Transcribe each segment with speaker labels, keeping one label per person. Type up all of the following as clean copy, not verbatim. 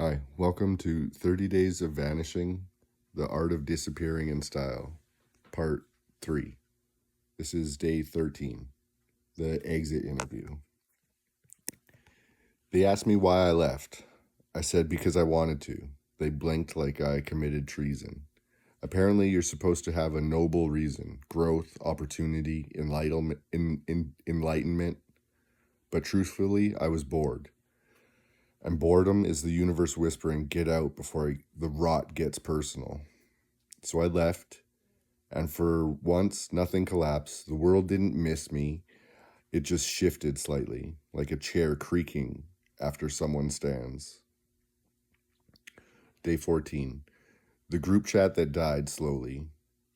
Speaker 1: Hi, welcome to 30 Days of Vanishing, The Art of Disappearing in Style, Part 3. This is day 13, the exit interview. They asked me why I left. I said because I wanted to. They blinked like I committed treason. Apparently, you're supposed to have a noble reason growth, opportunity, enlightenment. But truthfully, I was bored. And boredom is the universe whispering, get out before the rot gets personal. So I left, and for once, nothing collapsed. The world didn't miss me. It just shifted slightly, like a chair creaking after someone stands. Day 14. The group chat that died slowly.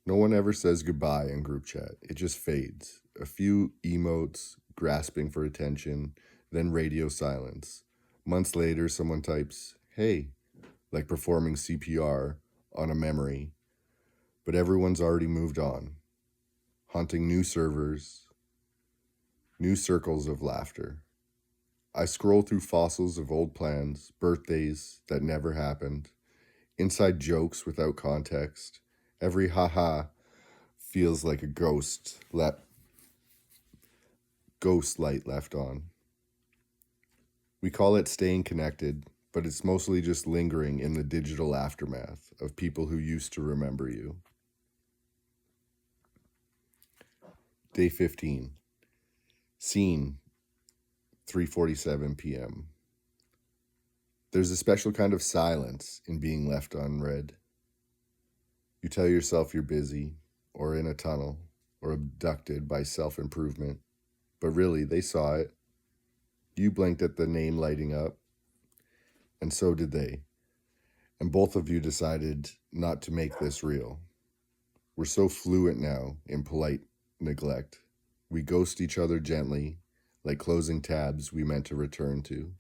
Speaker 1: No one ever says goodbye in group chat. It just fades. A few emotes, grasping for attention, then radio silence. Months later, someone types, hey, like performing CPR on a memory. But everyone's already moved on, haunting new servers, new circles of laughter. I scroll through fossils of old plans, birthdays that never happened, inside jokes without context. Every haha feels like a ghost light left on. We call it staying connected, but it's mostly just lingering in the digital aftermath of people who used to remember you. Day 15. Scene, 3:47 p.m. There's a special kind of silence in being left unread. You tell yourself you're busy, or in a tunnel, or abducted by self-improvement, but really, they saw it. You blinked at the name lighting up, and so did they. And both of you decided not to make this real. We're so fluent now in polite neglect. We ghost each other gently, like closing tabs we meant to return to.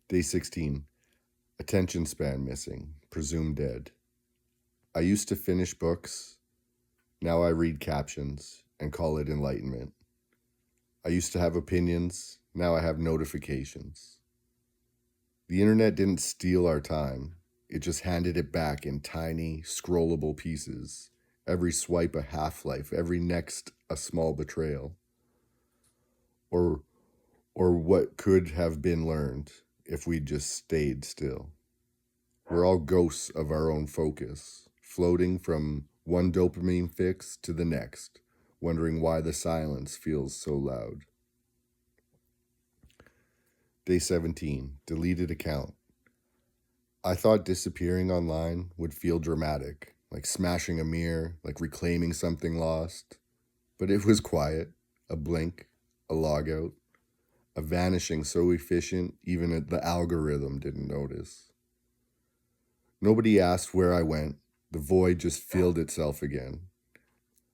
Speaker 1: Day 16. Attention span missing, presumed dead. I used to finish books. Now I read captions and call it enlightenment. I used to have opinions. Now I have notifications. The internet didn't steal our time. It just handed it back in tiny, scrollable pieces. Every swipe a half-life, every next a small betrayal. Or what could have been learned if we just stayed still. We're all ghosts of our own focus, floating from one dopamine fix to the next, wondering why the silence feels so loud. Day 17, deleted account. I thought disappearing online would feel dramatic, like smashing a mirror, like reclaiming something lost. But it was quiet, a blink, a logout, a vanishing so efficient even the algorithm didn't notice. Nobody asked where I went. The void just filled itself again,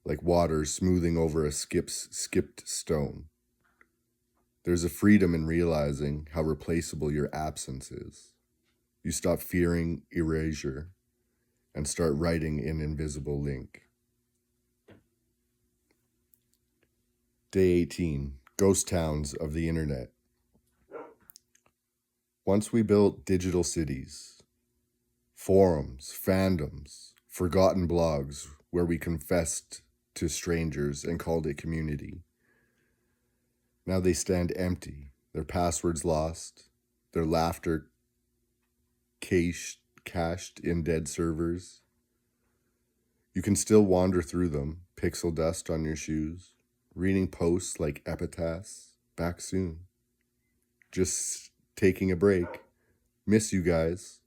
Speaker 1: like water smoothing over a skipped stone. There's a freedom in realizing how replaceable your absence is. You stop fearing erasure and start writing an invisible link. Day 18, Ghost Towns of the Internet. Once we built digital cities, forums, fandoms, forgotten blogs where we confessed to strangers and called it community. Now they stand empty, their passwords lost, their laughter cached in dead servers. You can still wander through them, pixel dust on your shoes, reading posts like epitaphs, back soon. Just taking a break. Miss you guys.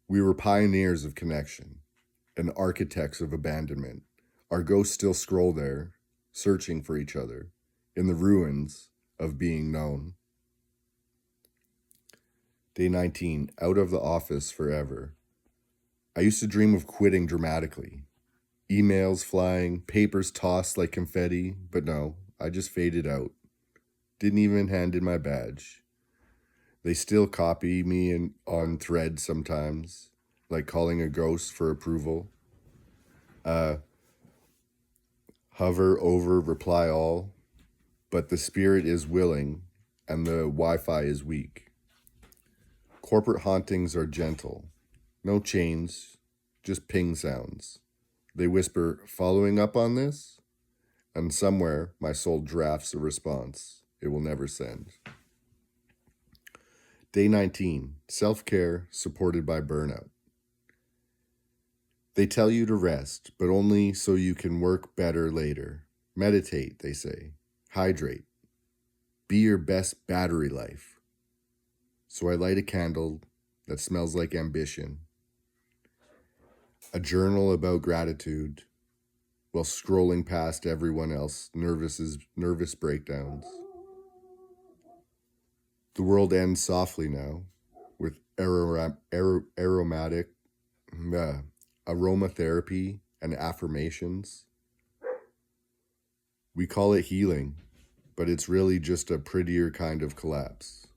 Speaker 1: We were pioneers of connection and architects of abandonment. Our ghosts still scroll there, searching for each other, in the ruins of being known. Day 19, out of the office forever. I used to dream of quitting dramatically. Emails flying, papers tossed like confetti, but no, I just faded out. Didn't even hand in my badge. They still copy me on Thread sometimes, like calling a ghost for approval. Hover over reply all, but the spirit is willing and the Wi-Fi is weak. Corporate hauntings are gentle. No chains, just ping sounds. They whisper, following up on this? And somewhere my soul drafts a response it will never send. Day 19, self-care supported by burnout. They tell you to rest, but only so you can work better later. Meditate, they say. Hydrate. Be your best battery life. So I light a candle that smells like ambition, a journal about gratitude, while scrolling past everyone else, nervous breakdowns. The world ends softly now, with aromatic aromatherapy and affirmations. We call it healing, but it's really just a prettier kind of collapse.